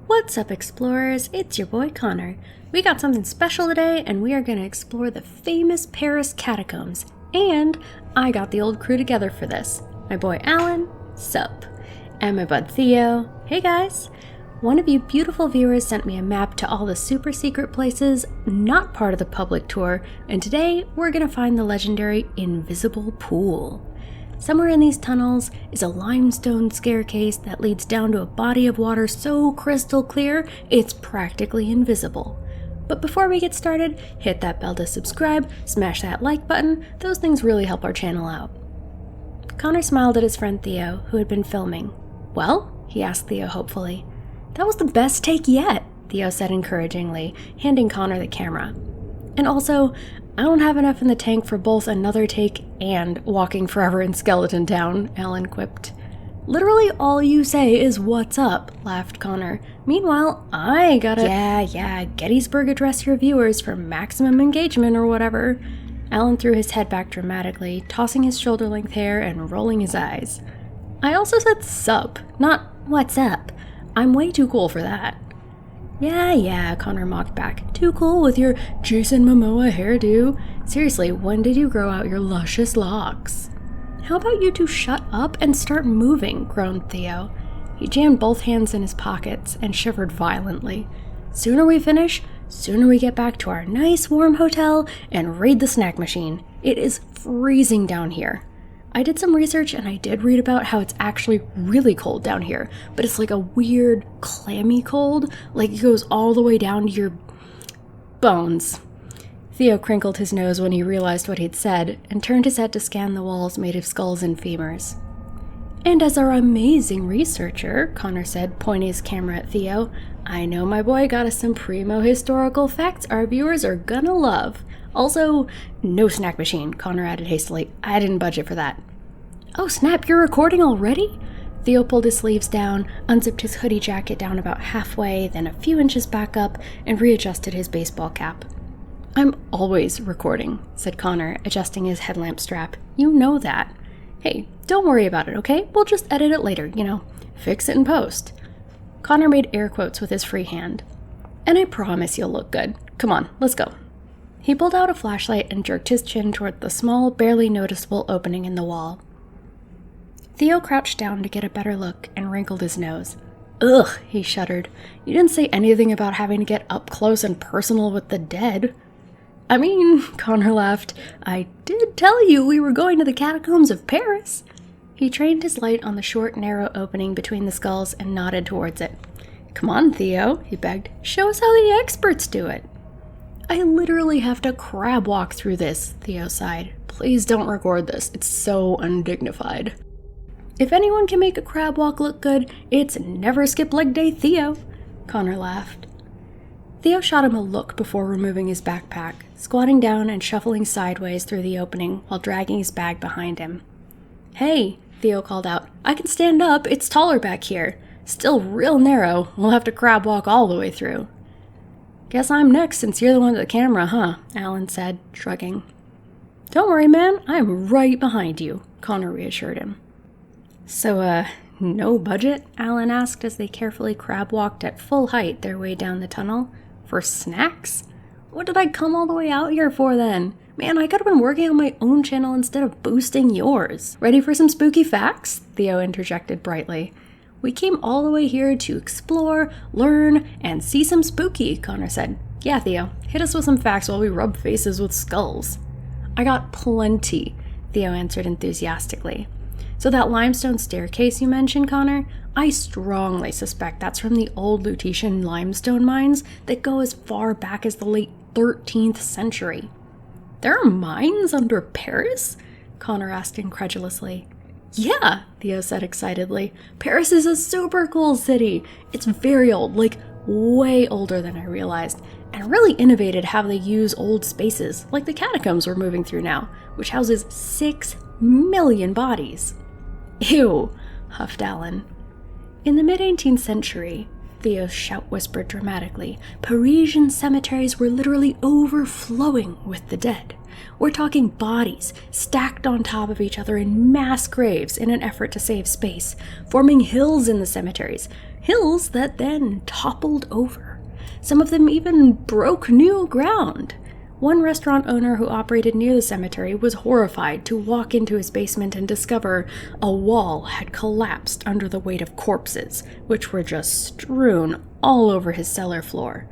What's up, explorers? It's your boy Connor. We got something special today, and we are going to explore the famous Paris Catacombs. And I got the old crew together for this. My boy Alan, sup? And my bud Theo, hey guys! One of you beautiful viewers sent me a map to all the super secret places not part of the public tour, and today we're going to find the legendary Invisible Pool. Somewhere in these tunnels is a limestone staircase that leads down to a body of water so crystal clear it's practically invisible. But before we get started, hit that bell to subscribe, smash that like button, those things really help our channel out. Connor smiled at his friend Theo, who had been filming. Well? He asked Theo hopefully. That was the best take yet, Theo said encouragingly, handing Connor the camera. And also, I don't have enough in the tank for both another take and walking forever in Skeleton Town, Alan quipped. Literally all you say is what's up, laughed Connor. Meanwhile, I gotta— Yeah, Gettysburg Address your viewers for maximum engagement or whatever. Alan threw his head back dramatically, tossing his shoulder-length hair and rolling his eyes. I also said sup, not what's up. I'm way too cool for that. Yeah, Connor mocked back. Too cool with your Jason Momoa hairdo. Seriously, when did you grow out your luscious locks? How about you two shut up and start moving, groaned Theo. He jammed both hands in his pockets and shivered violently. Sooner we finish, sooner we get back to our nice warm hotel and raid the snack machine. It is freezing down here. I did some research and I did read about how it's actually really cold down here, but it's like a weird, clammy cold, like it goes all the way down to your bones. Theo crinkled his nose when he realized what he'd said and turned his head to scan the walls made of skulls and femurs. And as our amazing researcher, Connor said, pointing his camera at Theo, I know my boy got us some primo historical facts our viewers are gonna love. Also, no snack machine, Connor added hastily. I didn't budget for that. Oh snap, you're recording already? Theo pulled his sleeves down, unzipped his hoodie jacket down about halfway, then a few inches back up, and readjusted his baseball cap. I'm always recording, said Connor, adjusting his headlamp strap. You know that. Hey, don't worry about it, okay? We'll just edit it later, fix it in post. Connor made air quotes with his free hand. And I promise you'll look good. Come on, let's go. He pulled out a flashlight and jerked his chin toward the small, barely noticeable opening in the wall. Theo crouched down to get a better look and wrinkled his nose. Ugh, he shuddered. You didn't say anything about having to get up close and personal with the dead. I mean, Connor laughed, I did tell you we were going to the catacombs of Paris. He trained his light on the short, narrow opening between the skulls and nodded towards it. Come on, Theo, he begged. Show us how the experts do it. I literally have to crab walk through this, Theo sighed. Please don't record this, it's so undignified. If anyone can make a crab walk look good, it's never skip leg day Theo, Connor laughed. Theo shot him a look before removing his backpack, squatting down and shuffling sideways through the opening while dragging his bag behind him. Hey, Theo called out, I can stand up, it's taller back here. Still real narrow, we'll have to crab walk all the way through. Guess I'm next since you're the one with the camera, huh? Alan said, shrugging. Don't worry, man, I'm right behind you, Connor reassured him. So, no budget? Alan asked as they carefully crab walked at full height their way down the tunnel. For snacks? What did I come all the way out here for then? Man, I could have been working on my own channel instead of boosting yours. Ready for some spooky facts? Theo interjected brightly. We came all the way here to explore, learn, and see some spooky, Connor said. Yeah, Theo, hit us with some facts while we rub faces with skulls. I got plenty, Theo answered enthusiastically. So that limestone staircase you mentioned, Connor, I strongly suspect that's from the old Lutetian limestone mines that go as far back as the late 13th century. There are mines under Paris? Connor asked incredulously. Yeah, Theo said excitedly. Paris is a super cool city. It's very old, like way older than I realized, and really innovated how they use old spaces, like the catacombs we're moving through now, which houses 6 million bodies. Ew, huffed Alan. In the mid-18th century, Theo's shout whispered dramatically, Parisian cemeteries were literally overflowing with the dead. We're talking bodies stacked on top of each other in mass graves in an effort to save space, forming hills in the cemeteries, hills that then toppled over. Some of them even broke new ground. One restaurant owner who operated near the cemetery was horrified to walk into his basement and discover a wall had collapsed under the weight of corpses, which were just strewn all over his cellar floor.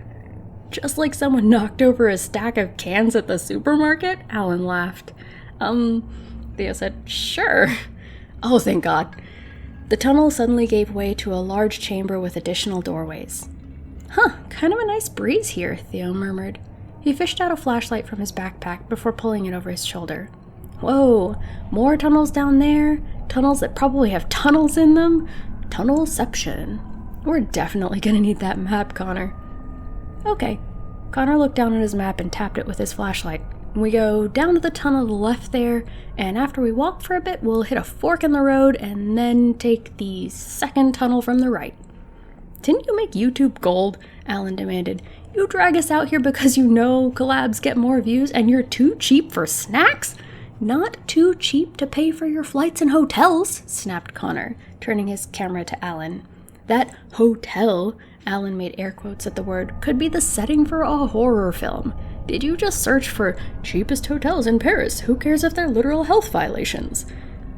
Just like someone knocked over a stack of cans at the supermarket? Alan laughed. Theo said, sure. Oh, thank God. The tunnel suddenly gave way to a large chamber with additional doorways. Huh, kind of a nice breeze here, Theo murmured. He fished out a flashlight from his backpack before pulling it over his shoulder. Whoa, more tunnels down there? Tunnels that probably have tunnels in them? Tunnelception. We're definitely gonna need that map, Connor. Okay. Connor looked down at his map and tapped it with his flashlight. We go down to the tunnel to the left there, and after we walk for a bit, we'll hit a fork in the road and then take the second tunnel from the right. Didn't you make YouTube gold? Alan demanded. You drag us out here because you know collabs get more views and you're too cheap for snacks? Not too cheap to pay for your flights and hotels, snapped Connor, turning his camera to Alan. That hotel, Alan made air quotes at the word, could be the setting for a horror film. Did you just search for cheapest hotels in Paris? Who cares if they're literal health violations?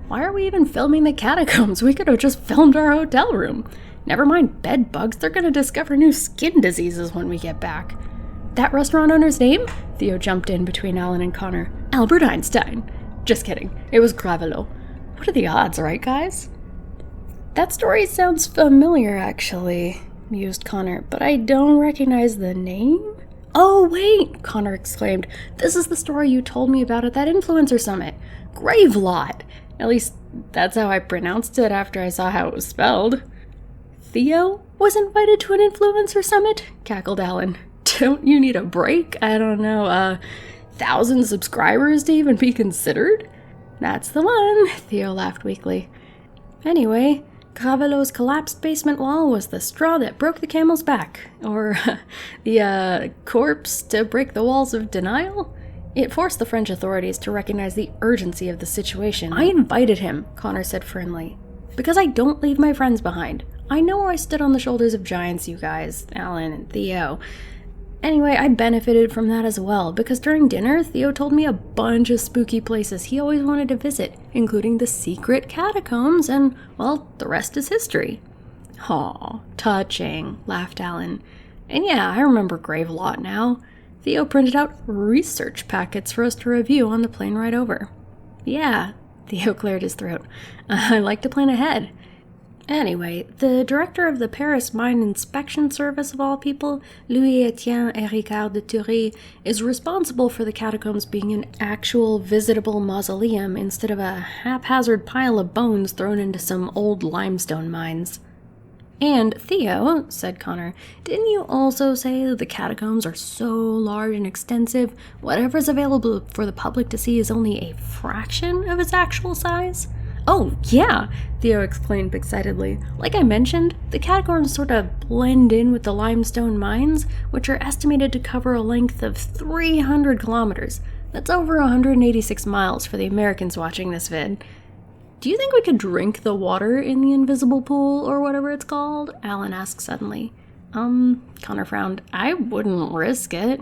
Why are we even filming the catacombs? We could have just filmed our hotel room. Never mind bed bugs, they're gonna discover new skin diseases when we get back. That restaurant owner's name? Theo jumped in between Alan and Connor. Albert Einstein. Just kidding, it was Gravelot. What are the odds, right guys? That story sounds familiar, actually, mused Connor, but I don't recognize the name? Oh, wait, Connor exclaimed. This is the story you told me about at that influencer summit. Gravelot. At least, that's how I pronounced it after I saw how it was spelled. Theo was invited to an influencer summit? Cackled Alan. Don't you need a break? I don't know, 1,000 subscribers to even be considered? That's the one, Theo laughed weakly. Anyway, Gravelot's collapsed basement wall was the straw that broke the camel's back. Or the corpse to break the walls of denial? It forced the French authorities to recognize the urgency of the situation. I invited him, Connor said firmly, because I don't leave my friends behind. I know I stood on the shoulders of giants, you guys, Alan and Theo. Anyway, I benefited from that as well, because during dinner, Theo told me a bunch of spooky places he always wanted to visit, including the secret catacombs, and, well, the rest is history. Aw, touching, laughed Alan. And yeah, I remember Gravelot now. Theo printed out research packets for us to review on the plane ride over. Yeah, Theo cleared his throat. I like to plan ahead. Anyway, the director of the Paris Mine Inspection Service, of all people, Louis-Étienne Héricard de Thury, is responsible for the catacombs being an actual visitable mausoleum instead of a haphazard pile of bones thrown into some old limestone mines. And, Theo, said Connor, didn't you also say that the catacombs are so large and extensive, whatever's available for the public to see is only a fraction of its actual size? Oh, yeah, Theo exclaimed excitedly. Like I mentioned, the catacombs sort of blend in with the limestone mines, which are estimated to cover a length of 300 kilometers. That's over 186 miles for the Americans watching this vid. Do you think we could drink the water in the invisible pool, or whatever it's called? Alan asked suddenly. Connor frowned. I wouldn't risk it.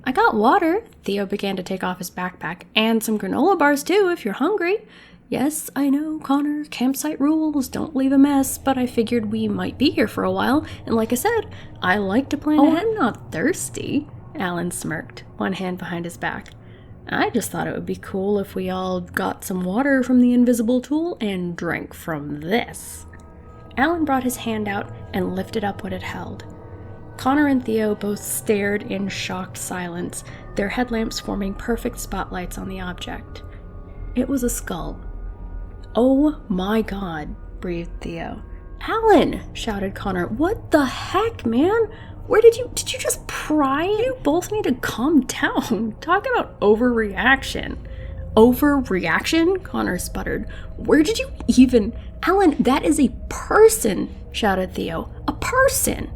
I got water. Theo began to take off his backpack. And some granola bars, too, if you're hungry. Yes, I know, Connor, campsite rules, don't leave a mess, but I figured we might be here for a while, and like I said, I like to plan ahead. I'm not thirsty, Alan smirked, one hand behind his back. I just thought it would be cool if we all got some water from the invisible tool and drank from this. Alan brought his hand out and lifted up what it held. Connor and Theo both stared in shocked silence, their headlamps forming perfect spotlights on the object. It was a skull. Oh my God, breathed Theo. Alan, shouted Connor. What the heck, man? Did you just pry? You both need to calm down. Talk about overreaction. Overreaction? Connor sputtered. Where did you even... Alan, that is a person, shouted Theo. A person.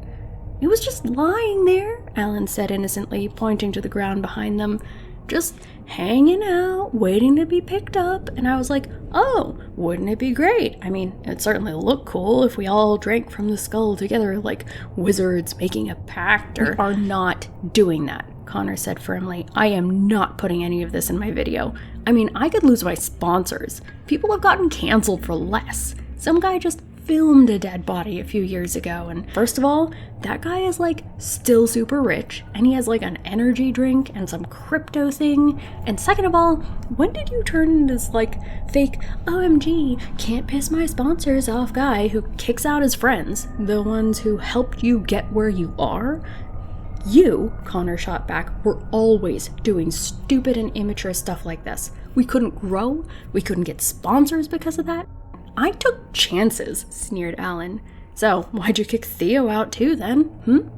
It was just lying there, Alan said innocently, pointing to the ground behind them. just hanging out, waiting to be picked up, and I was like, oh, wouldn't it be great? I mean, it'd certainly look cool if we all drank from the skull together like wizards making a pact. We are not doing that, Connor said firmly. I am not putting any of this in my video. I mean, I could lose my sponsors. People have gotten canceled for less. Some guy just filmed a dead body a few years ago, and first of all, that guy is like still super rich, and he has like an energy drink and some crypto thing, and second of all, when did you turn into this like fake OMG can't piss my sponsors off guy who kicks out his friends, the ones who helped you get where you are? You, Connor shot back, were always doing stupid and immature stuff like this. We couldn't grow, we couldn't get sponsors because of that. I took chances, sneered Alan. So, why'd you kick Theo out too then,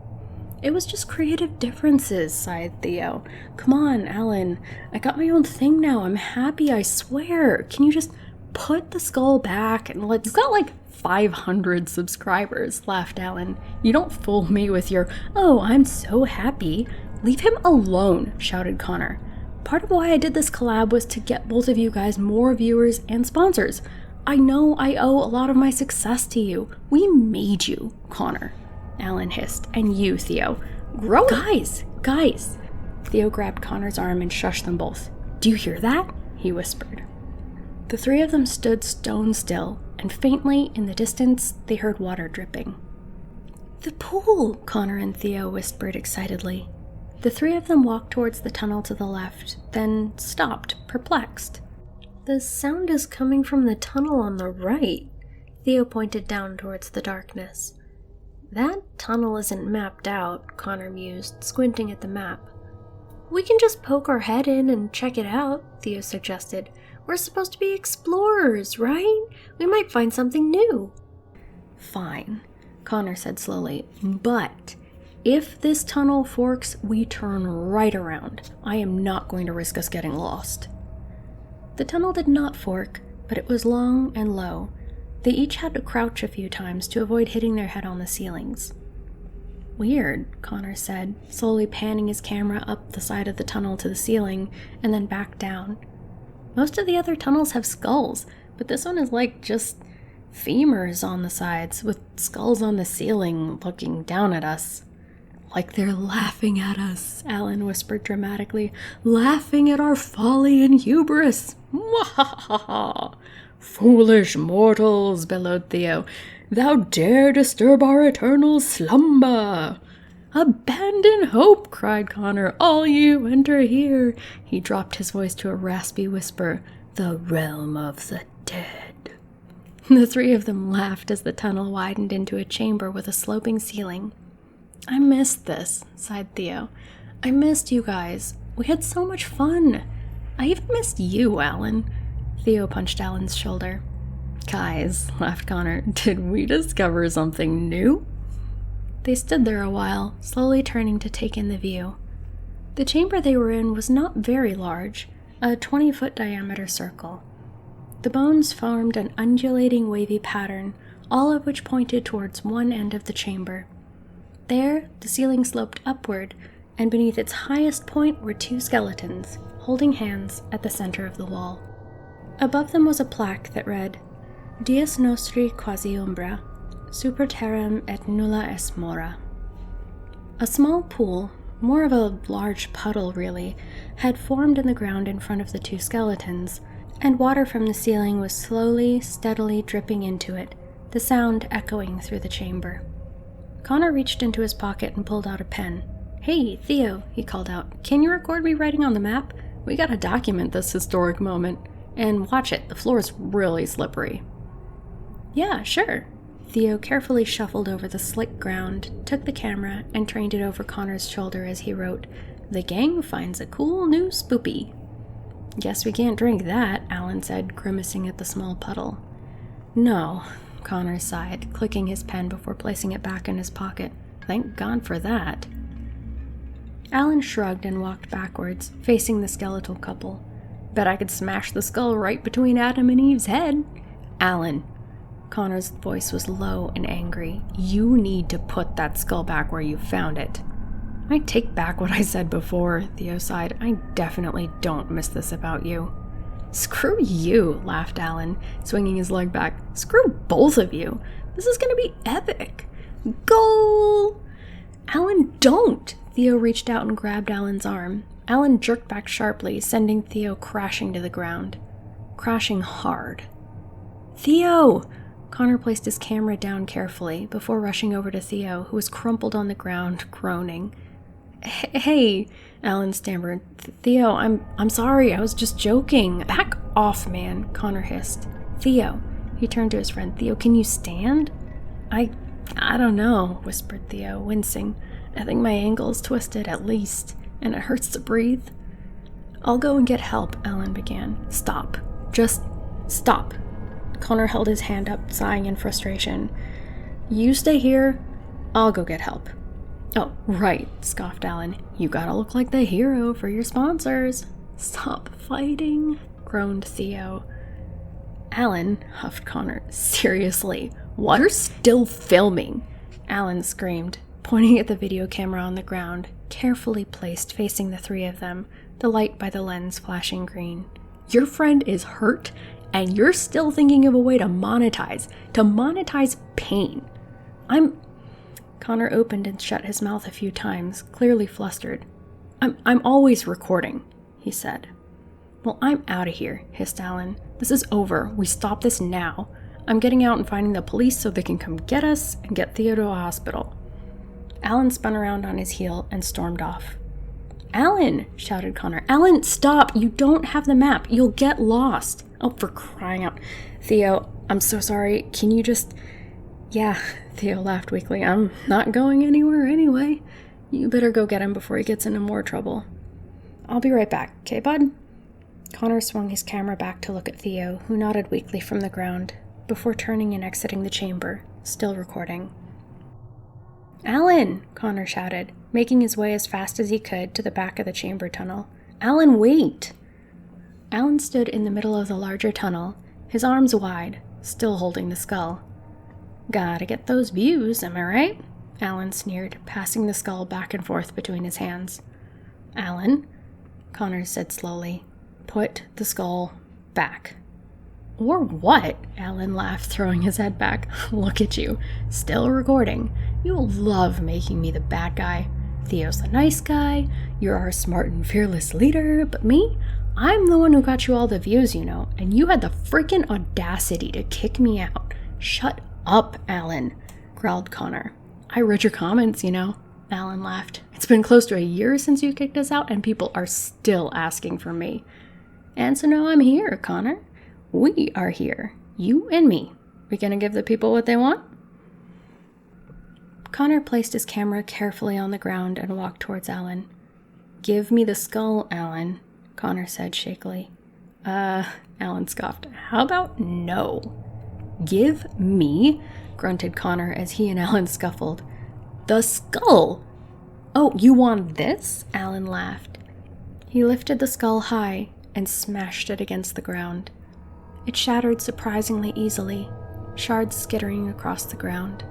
It was just creative differences, sighed Theo. Come on, Alan. I got my own thing now. I'm happy, I swear. Can you just put the skull back and let's... You've got like 500 subscribers, laughed Alan. You don't fool me with your, oh, I'm so happy. Leave him alone, shouted Connor. Part of why I did this collab was to get both of you guys more viewers and sponsors. I know I owe a lot of my success to you. We made you, Connor, Alan hissed. And you, Theo. Grow up. Guys. Theo grabbed Connor's arm and shushed them both. Do you hear that? He whispered. The three of them stood stone still, and faintly, in the distance, they heard water dripping. The pool, Connor and Theo whispered excitedly. The three of them walked towards the tunnel to the left, then stopped, perplexed. The sound is coming from the tunnel on the right. Theo pointed down towards the darkness. That tunnel isn't mapped out, Connor mused, squinting at the map. We can just poke our head in and check it out, Theo suggested. We're supposed to be explorers, right? We might find something new. Fine, Connor said slowly, but if this tunnel forks, we turn right around. I am not going to risk us getting lost. The tunnel did not fork, but it was long and low. They each had to crouch a few times to avoid hitting their head on the ceilings. Weird, Connor said, slowly panning his camera up the side of the tunnel to the ceiling and then back down. Most of the other tunnels have skulls, but this one is like just femurs on the sides with skulls on the ceiling looking down at us. Like they're laughing at us, Alan whispered dramatically. Laughing at our folly and hubris. Mwahaha! Foolish mortals, bellowed Theo. Thou dare disturb our eternal slumber. Abandon hope, cried Connor. All you enter here. He dropped his voice to a raspy whisper. The realm of the dead. The three of them laughed as the tunnel widened into a chamber with a sloping ceiling. I missed this, sighed Theo. I missed you guys. We had so much fun. I even missed you, Alan. Theo punched Alan's shoulder. Guys, laughed Connor, did we discover something new? They stood there a while, slowly turning to take in the view. The chamber they were in was not very large, a 20-foot diameter circle. The bones formed an undulating wavy pattern, all of which pointed towards one end of the chamber. There, the ceiling sloped upward, and beneath its highest point were two skeletons, holding hands at the center of the wall. Above them was a plaque that read, Dies nostri quasi umbra, super terram et nulla est mora. A small pool, more of a large puddle really, had formed in the ground in front of the two skeletons, and water from the ceiling was slowly, steadily dripping into it, the sound echoing through the chamber. Connor reached into his pocket and pulled out a pen. Hey, Theo, he called out, can you record me writing on the map? We gotta document this historic moment. And watch it, the floor is really slippery. Yeah, sure. Theo carefully shuffled over the slick ground, took the camera, and trained it over Connor's shoulder as he wrote, The gang finds a cool new spoopy. Guess we can't drink that, Alan said, grimacing at the small puddle. No, Connor sighed, clicking his pen before placing it back in his pocket. Thank God for that. Alan shrugged and walked backwards, facing the skeletal couple. Bet I could smash the skull right between Adam and Eve's head. Alan. Connor's voice was low and angry. You need to put that skull back where you found it. I take back what I said before, Theo sighed. I definitely don't miss this about you. Screw you, laughed Alan, swinging his leg back. Screw both of you. This is gonna be epic. Goal! Alan, don't! Theo reached out and grabbed Alan's arm. Alan jerked back sharply, sending Theo crashing to the ground. Crashing hard. Theo! Connor placed his camera down carefully before rushing over to Theo, who was crumpled on the ground, groaning. Hey, Alan stammered. Theo, I'm sorry, I was just joking. Back off, man, Connor hissed. Theo, he turned to his friend. Theo, can you stand? I don't know, whispered Theo, wincing. I think my ankle's twisted at least, and it hurts to breathe. I'll go and get help, Alan began. Stop. Just stop. Connor held his hand up, sighing in frustration. You stay here, I'll go get help. Oh, right, scoffed Alan. You gotta look like the hero for your sponsors. Stop fighting, groaned Theo. Alan, huffed Connor, seriously, what are still filming? Alan screamed, pointing at the video camera on the ground, carefully placed facing the three of them, the light by the lens flashing green. Your friend is hurt, and you're still thinking of a way to monetize pain. Connor opened and shut his mouth a few times, clearly flustered. I'm always recording, he said. Well, I'm out of here, hissed Alan. This is over. We stop this now. I'm getting out and finding the police so they can come get us and get Theo to a hospital. Alan spun around on his heel and stormed off. Alan, shouted Connor. Alan, stop! You don't have the map. You'll get lost. Oh, for crying out. Theo, I'm so sorry. Can you just... Yeah, Theo laughed weakly. I'm not going anywhere anyway. You better go get him before he gets into more trouble. I'll be right back, okay, bud? Connor swung his camera back to look at Theo, who nodded weakly from the ground, before turning and exiting the chamber, still recording. Alan, Connor shouted, making his way as fast as he could to the back of the chamber tunnel. Alan, wait! Alan stood in the middle of the larger tunnel, his arms wide, still holding the skull. Gotta get those views, am I right? Alan sneered, passing the skull back and forth between his hands. Alan, Connor said slowly, put the skull back. Or what? Alan laughed, throwing his head back. Look at you, still recording. You'll love making me the bad guy. Theo's the nice guy, you're our smart and fearless leader, but me? I'm the one who got you all the views, you know, and you had the freaking audacity to kick me out. Shut up, Alan, growled Connor. I read your comments, you know. Alan laughed. It's been close to a year since you kicked us out, and people are still asking for me. And so now I'm here, Connor. We are here. You and me. We gonna give the people what they want? Connor placed his camera carefully on the ground and walked towards Alan. Give me the skull, Alan, Connor said shakily. Alan scoffed. How about no? Give me, grunted Connor as he and Alan scuffled. The skull! Oh, you want this? Alan laughed. He lifted the skull high and smashed it against the ground. It shattered surprisingly easily, shards skittering across the ground.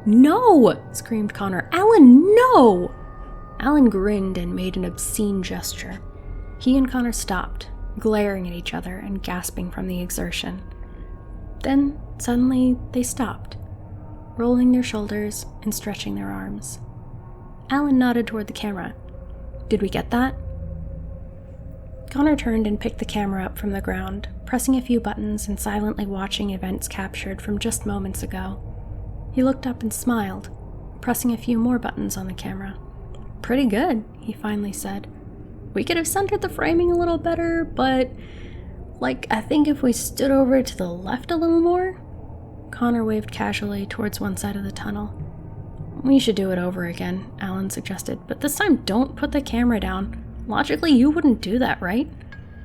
No! Screamed Connor. Alan, no! Alan grinned and made an obscene gesture. He and Connor stopped, glaring at each other and gasping from the exertion. Then, suddenly, they stopped, rolling their shoulders and stretching their arms. Alan nodded toward the camera. Did we get that? Connor turned and picked the camera up from the ground, pressing a few buttons and silently watching events captured from just moments ago. He looked up and smiled, pressing a few more buttons on the camera. Pretty good, he finally said. We could have centered the framing a little better, but... I think if we stood over to the left a little more? Connor waved casually towards one side of the tunnel. We should do it over again, Alan suggested, but this time don't put the camera down. Logically, you wouldn't do that, right?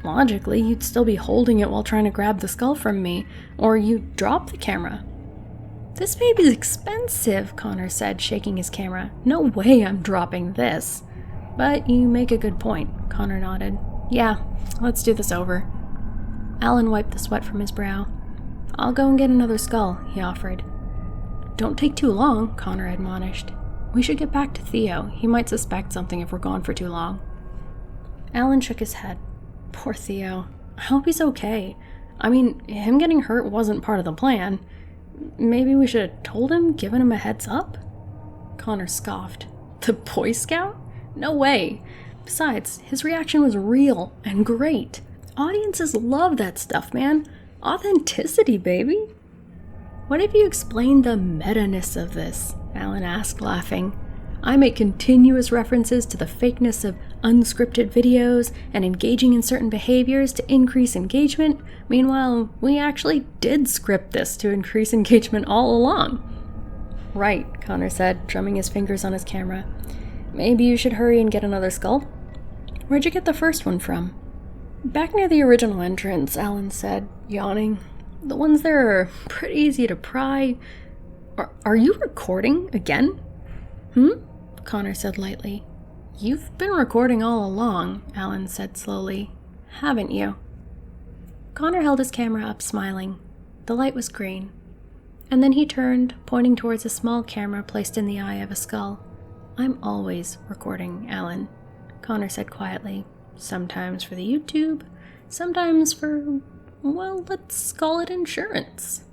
Logically, you'd still be holding it while trying to grab the skull from me, or you'd drop the camera. This baby's expensive, Connor said, shaking his camera. No way I'm dropping this. But you make a good point, Connor nodded. Yeah, let's do this over. Alan wiped the sweat from his brow. I'll go and get another skull, he offered. Don't take too long, Connor admonished. We should get back to Theo. He might suspect something if we're gone for too long. Alan shook his head. Poor Theo. I hope he's okay. I mean, him getting hurt wasn't part of the plan. Maybe we should have told him, given him a heads up? Connor scoffed. The Boy Scout? No way. Besides, his reaction was real and great. Audiences love that stuff, man. Authenticity, baby. What if you explained the meta-ness of this? Alan asked, laughing. I make continuous references to the fakeness of unscripted videos and engaging in certain behaviors to increase engagement. Meanwhile, we actually did script this to increase engagement all along. Right, Connor said, drumming his fingers on his camera. Maybe you should hurry and get another skull? Where'd you get the first one from? Back near the original entrance, Alan said, yawning. The ones there are pretty easy to pry. Are you recording again? Connor said lightly. You've been recording all along, Alan said slowly. Haven't you? Connor held his camera up, smiling. The light was green. And then he turned, pointing towards a small camera placed in the eye of a skull. I'm always recording, Alan, Connor said quietly. Sometimes for the YouTube, sometimes for, well, let's call it insurance.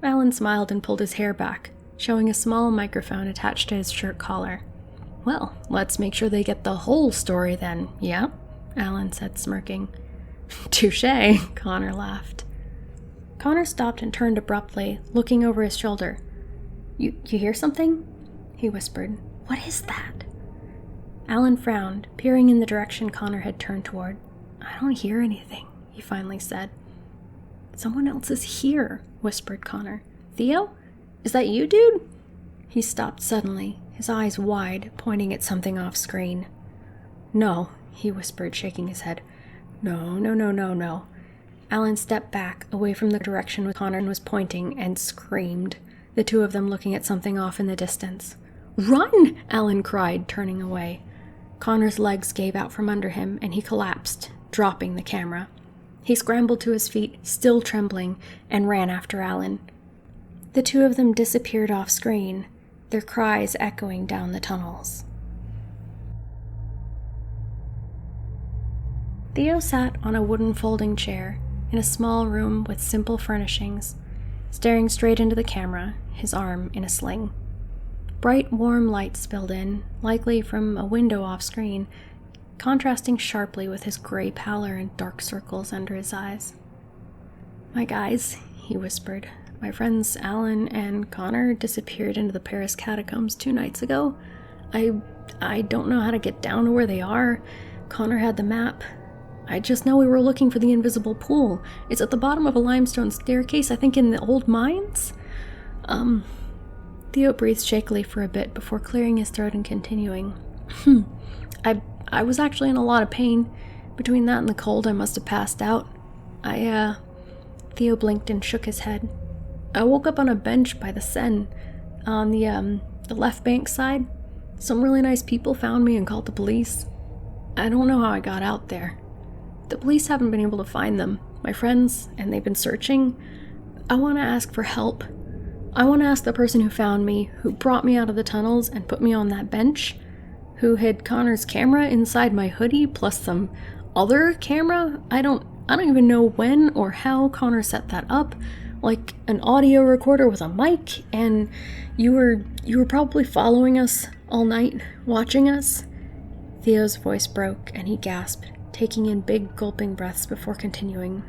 Alan smiled and pulled his hair back, showing a small microphone attached to his shirt collar. Well, let's make sure they get the whole story then, yeah? Alan said, smirking. Touché, Connor laughed. Connor stopped and turned abruptly, looking over his shoulder. You hear something? He whispered. What is that? Alan frowned, peering in the direction Connor had turned toward. I don't hear anything, he finally said. Someone else is here, whispered Connor. Theo? Is that you, dude? He stopped suddenly, his eyes wide, pointing at something off screen. No, he whispered, shaking his head. No. Alan stepped back, away from the direction where Connor was pointing, and screamed, the two of them looking at something off in the distance. Run! Alan cried, turning away. Connor's legs gave out from under him, and he collapsed, dropping the camera. He scrambled to his feet, still trembling, and ran after Alan. The two of them disappeared off screen, their cries echoing down the tunnels. Theo sat on a wooden folding chair in a small room with simple furnishings, staring straight into the camera, his arm in a sling. Bright, warm light spilled in, likely from a window off-screen, contrasting sharply with his gray pallor and dark circles under his eyes. My guys, he whispered. My friends Alan and Connor disappeared into the Paris Catacombs 2 nights ago. I don't know how to get down to where they are. Connor had the map. I just know we were looking for the invisible pool. It's at the bottom of a limestone staircase, I think in the old mines? Theo breathed shakily for a bit before clearing his throat and continuing. I was actually in a lot of pain. Between that and the cold, I must have passed out. Theo blinked and shook his head. I woke up on a bench by the Seine, on the left bank side. Some really nice people found me and called the police. I don't know how I got out there. The police haven't been able to find them, my friends, and they've been searching. I want to ask for help. I want to ask the person who found me, who brought me out of the tunnels and put me on that bench, who hid Connor's camera inside my hoodie, plus some other camera. I don't even know when or how Connor set that up, like an audio recorder with a mic, and you were probably following us all night, watching us. Theo's voice broke and he gasped, taking in big gulping breaths before continuing.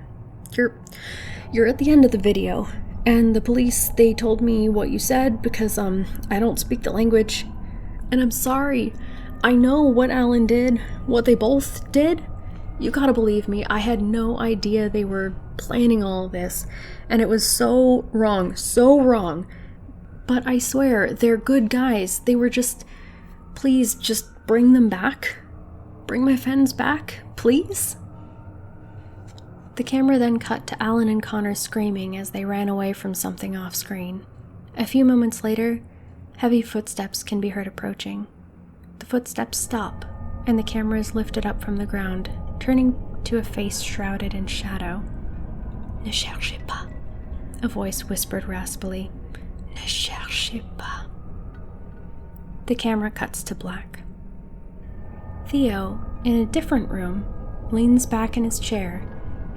You're at the end of the video, and the police, they told me what you said because I don't speak the language, and I'm sorry. I know what Alan did, what they both did. You gotta believe me, I had no idea they were planning all of this, and it was so wrong. But I swear, they're good guys. They were please just bring them back. Bring my friends back, please? The camera then cut to Alan and Connor screaming as they ran away from something off screen. A few moments later, heavy footsteps can be heard approaching. The footsteps stop, and the camera is lifted up from the ground, turning to a face shrouded in shadow. Ne cherchez pas, a voice whispered raspily. Ne cherchez pas. The camera cuts to black. Theo, in a different room, leans back in his chair,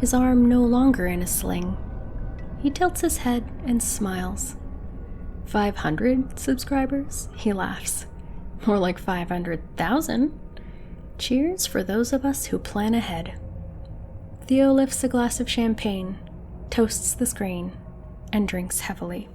his arm no longer in a sling. He tilts his head and smiles. 500 subscribers? He laughs. More like 500,000. Cheers for those of us who plan ahead. Theo lifts a glass of champagne, toasts the screen, and drinks heavily.